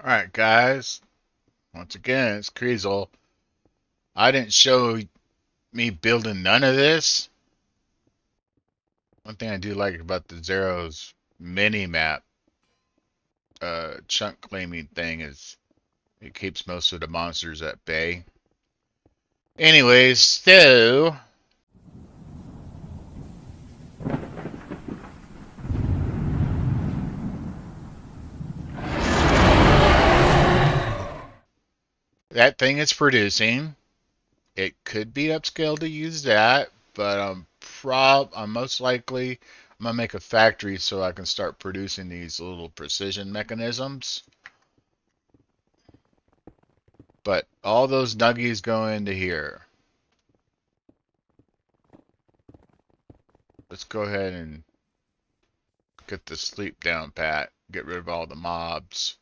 Alright, guys. Once again, it's kreezxil. I didn't show me building none of this. One thing I do like about the Xero's mini map chunk claiming thing is it keeps most of the monsters at bay. Anyways, so that thing is producing. It could be upscaled to use that, but I'm most likely I'm gonna make a factory so I can start producing these little precision mechanisms. But all those nuggies go into here. Let's go ahead and get the sleep down pat. Get rid of all the mobs.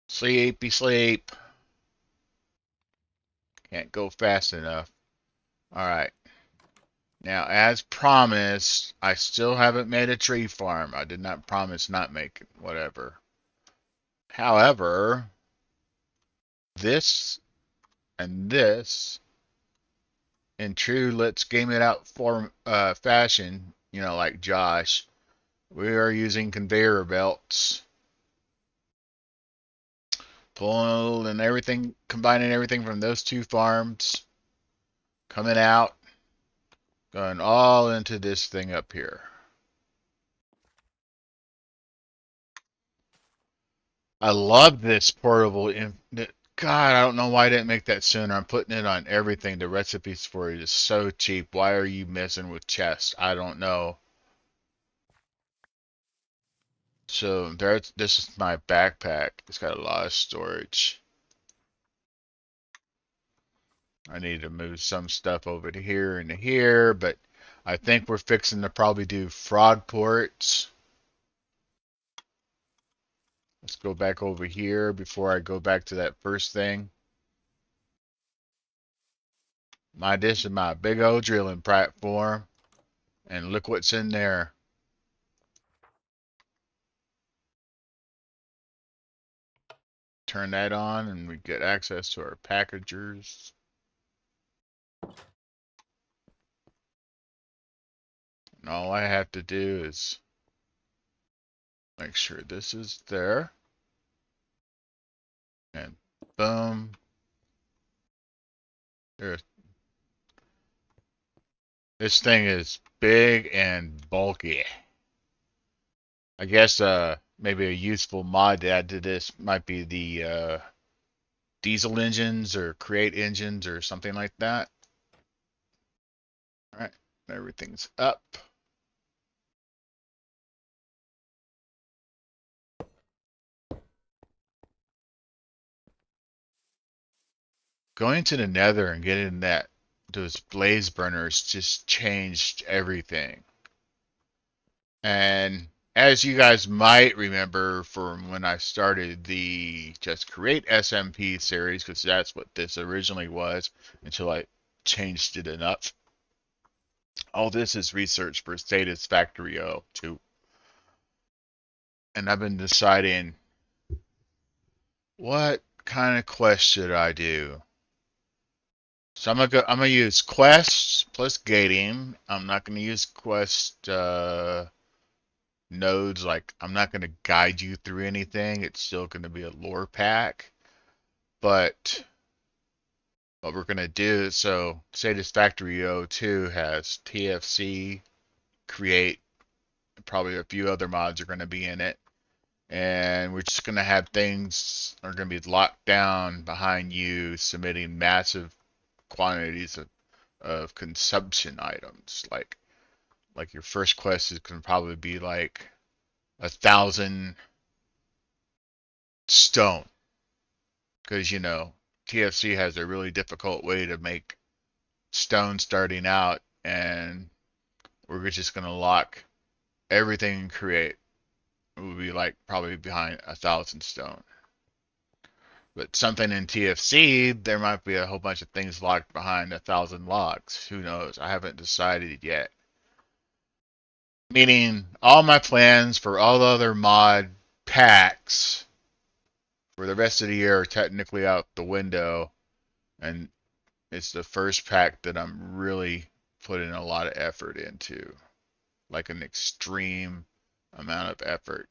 Sleepy sleep. Can't go fast enough. Alright. Now, as promised, I still haven't made a tree farm. I did not promise not making whatever. However, this and this, in true let's game it out form fashion, like Josh, we are using conveyor belts, pulling everything, combining everything from those two farms, coming out, going all into this thing up here. I love this portable. God, I don't know why I didn't make that sooner. I'm putting it on everything. The recipes for it is so cheap. Why are you messing with chests? I don't know. So this is my backpack. It's got a lot of storage. I need to move some stuff over to here and to here, but I think we're fixing to probably do frog ports. Let's go back over here before I go back to that first thing. This is my big old drilling platform, and look what's in there. Turn that on, and we get access to our packagers. And all I have to do is make sure this is there, and boom. There. This thing is big and bulky. I guess maybe a useful mod to add to this might be the diesel engines or create engines or something like that. All right, everything's up. Going to the Nether and getting those blaze burners just changed everything. And as you guys might remember from when I started the Just Create SMP series, because that's what this originally was until I changed it enough. All this is research for Satisfactory 2. And I've been deciding what kind of quest should I do. So I'm gonna use quests plus gating. I'm not gonna use quest nodes. Like, I'm not gonna guide you through anything. It's still gonna be a lore pack. But what we're gonna do, so Satisfactory 2 has TFC, create, probably a few other mods are gonna be in it. And we're just gonna have things are gonna be locked down behind you submitting massive quantities of consumption items. Like your first quest is gonna probably be like 1,000 stone, because TFC has a really difficult way to make stone starting out, and we're just gonna lock everything and create. It would be like probably behind 1,000 stone. But something in TFC, there might be a whole bunch of things locked behind 1,000 logs. Who knows? I haven't decided yet. Meaning all my plans for all the other mod packs for the rest of the year are technically out the window, and it's the first pack that I'm really putting a lot of effort into, like an extreme amount of effort.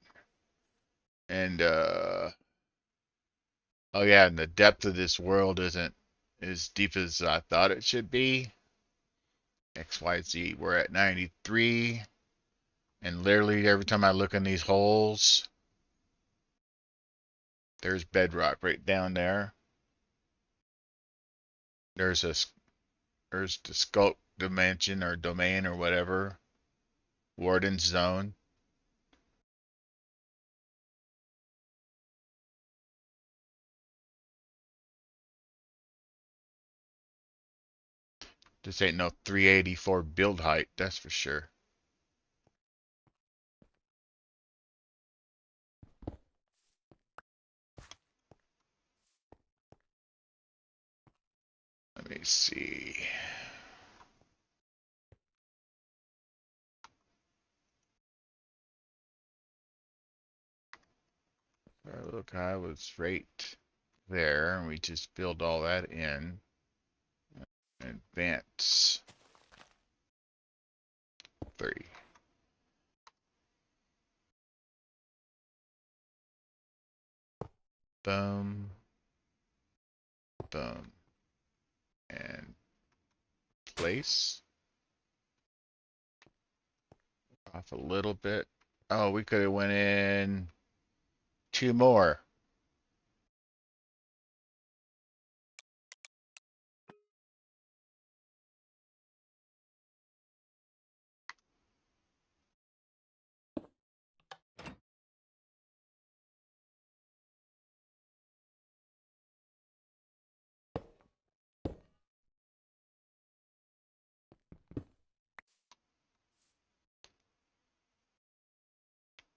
And oh yeah, and the depth of this world isn't as deep as I thought it should be. XYZ, we're at 93, and literally every time I look in these holes, there's bedrock right down there. There's a there's the sculpt dimension or domain or whatever, Warden's zone. This ain't no 384 build height, that's for sure. Let me see. Look, I was right there, and we just filled all that in. Advance 3. Boom, boom, and place. Off a little bit. Oh, we could have went in 2 more.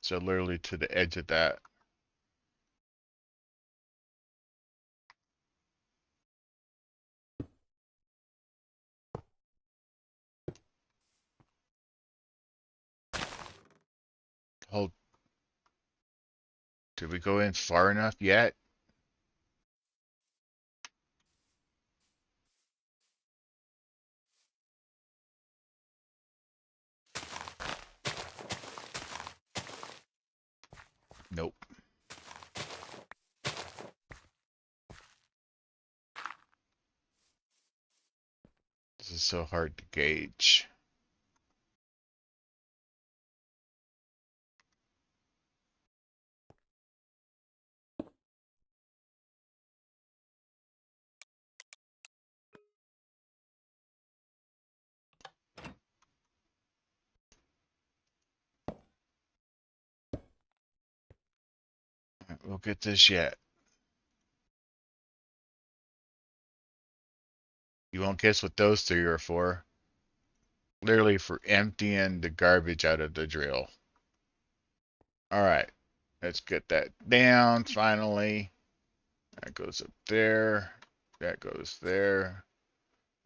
So literally to the edge of that. Hold. Did we go in far enough yet? Nope. This is so hard to gauge. We'll get this yet. You won't guess what those 3 are for. Literally for emptying the garbage out of the drill. Alright. Let's get that down finally. That goes up there. That goes there.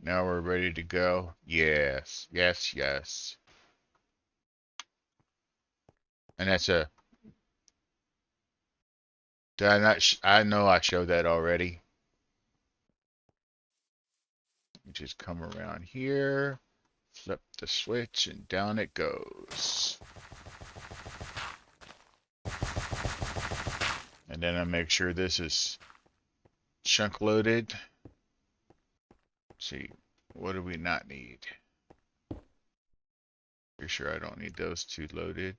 Now we're ready to go. Yes. Yes, yes. And that's a... Did I not... I know I showed that already. You just come around here. Flip the switch and down it goes. And then I make sure this is chunk loaded. Let's see, what do we not need? Pretty sure I don't need those 2 loaded.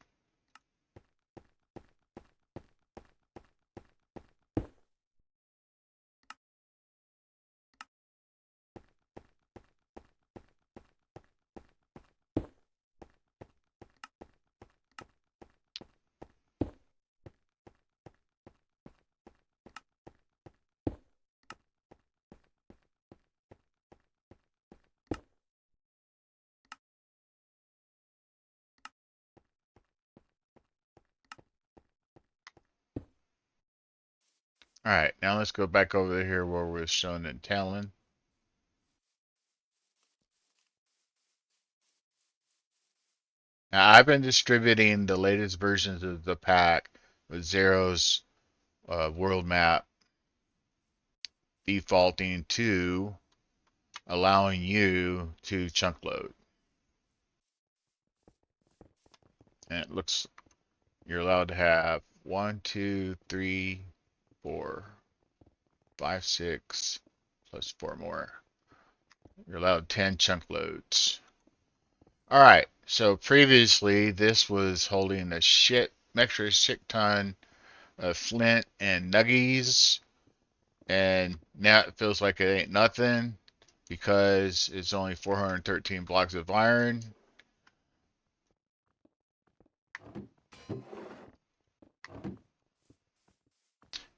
Alright, now let's go back over here where we're shown in Talon. Now, I've been distributing the latest versions of the pack with Xaero's world map defaulting to allowing you to chunk load. And it looks you're allowed to have 1, 2, 3, 4, 5, 6, plus 4 more. You're allowed 10 chunk loads. Alright, so previously this was holding a extra shit ton of flint and nuggies, and now it feels like it ain't nothing because it's only 413 blocks of iron.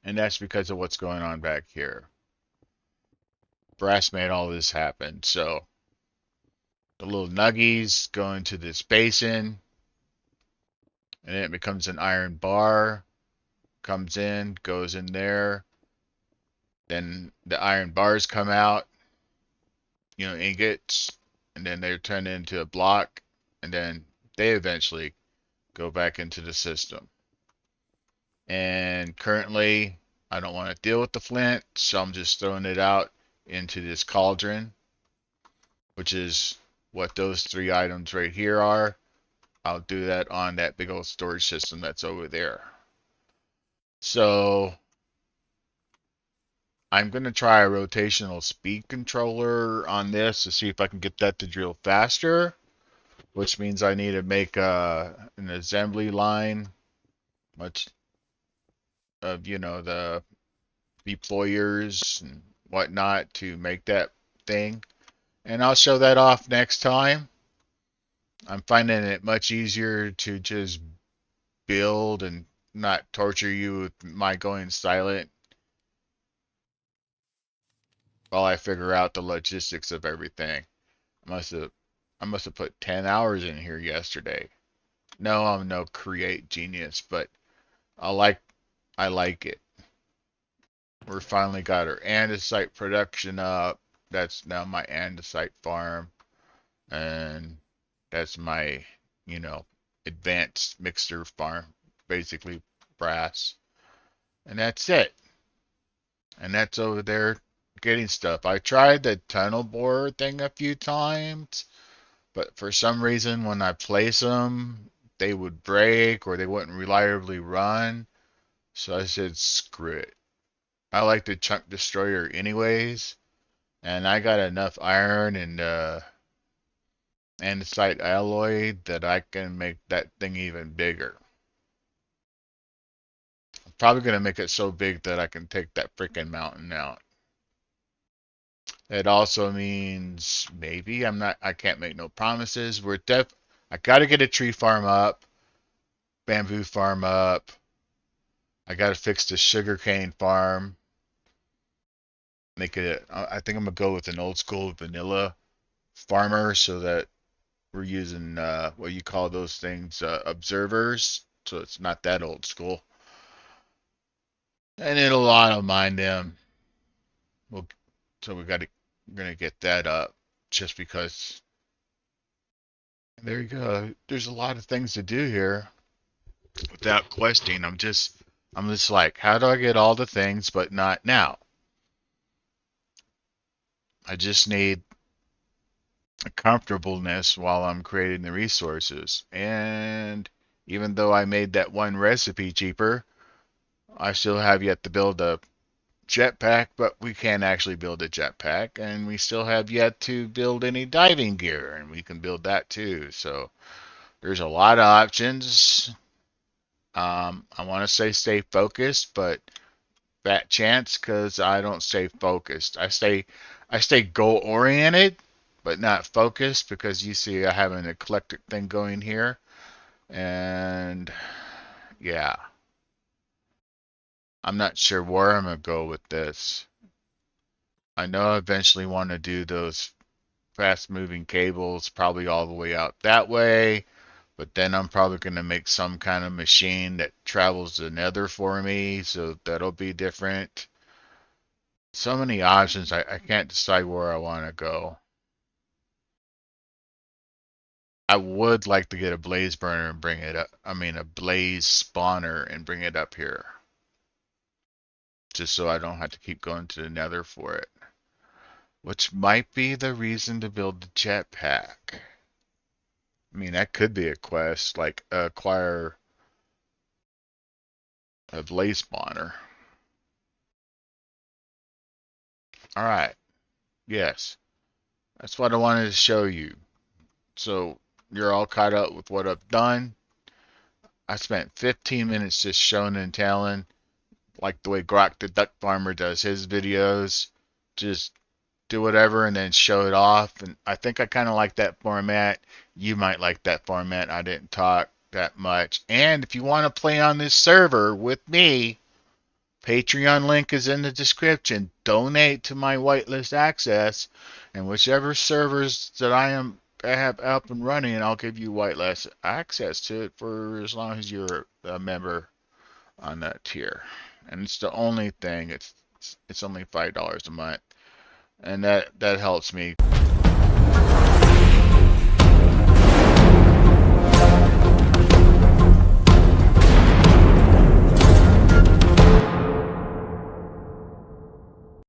And that's because of what's going on back here. Brass made all this happen. So the little nuggies go into this basin, and then it becomes an iron bar. Comes in, goes in there. Then the iron bars come out, ingots, and then they're turned into a block, and then they eventually go back into the system. And currently, I don't want to deal with the flint, so I'm just throwing it out into this cauldron, which is what those 3 items right here are. I'll do that on that big old storage system that's over there. So I'm going to try a rotational speed controller on this to see if I can get that to drill faster, which means I need to make an assembly line, much of, the deployers and whatnot to make that thing. And I'll show that off next time. I'm finding it much easier to just build and not torture you with my going silent while I figure out the logistics of everything. I must have I must have put 10 hours in here yesterday. No, I'm no create genius, but I like I like it. We're finally got our andesite production up. That's now my andesite farm, and that's my, you know, advanced mixer farm, basically brass. And that's it. And that's over there getting stuff. I tried the tunnel borer thing a few times, but for some reason when I place them, they would break or they wouldn't reliably run. So I said, screw it. I like the chunk destroyer anyways, and I got enough iron and andesite alloy that I can make that thing even bigger. I'm probably gonna make it so big that I can take that freaking mountain out. It also means maybe I can't make no promises. I gotta get a tree farm up, bamboo farm up. I gotta fix the sugarcane farm. Make it, I think I'm gonna go with an old school vanilla farmer so that we're using what you call those things, observers. So it's not that old school. And it'll auto mine them. We'll, so we're gonna get that up just because. There you go. There's a lot of things to do here without questing. I'm just like, how do I get all the things but not now? I just need a comfortableness while I'm creating the resources. And even though I made that one recipe cheaper, I still have yet to build a jetpack, but we can't actually build a jetpack, and we still have yet to build any diving gear, and we can build that too. So there's a lot of options. I want to say stay focused, but fat chance because I don't stay focused. I stay goal oriented, but not focused because you see I have an eclectic thing going here, and yeah, I'm not sure where I'm gonna go with this. I know I eventually want to do those fast moving cables probably all the way out that way, but then I'm probably going to make some kind of machine that travels the nether for me, so that'll be different. So many options, I can't decide where I want to go. would like to get a blaze burner and bring it up. I mean, a blaze spawner and bring it up here. Just so I don't have to keep going to the nether for it. Which might be the reason to build the jetpack. I mean, that could be a quest, like acquire a blaze spawner. Alright, yes. That's what I wanted to show you. So you're all caught up with what I've done. I spent 15 minutes just showing and telling, like the way Grok the Duck Farmer does his videos. Just do whatever and then show it off. And I think I kind of like that format. You might like that format. I didn't talk that much. And if you want to play on this server with me, Patreon link is in the description. Donate to my whitelist access, and whichever servers that I have up and running, I'll give you whitelist access to it for as long as you're a member on that tier. And it's the only thing. It's only $5 a month, and that helps me.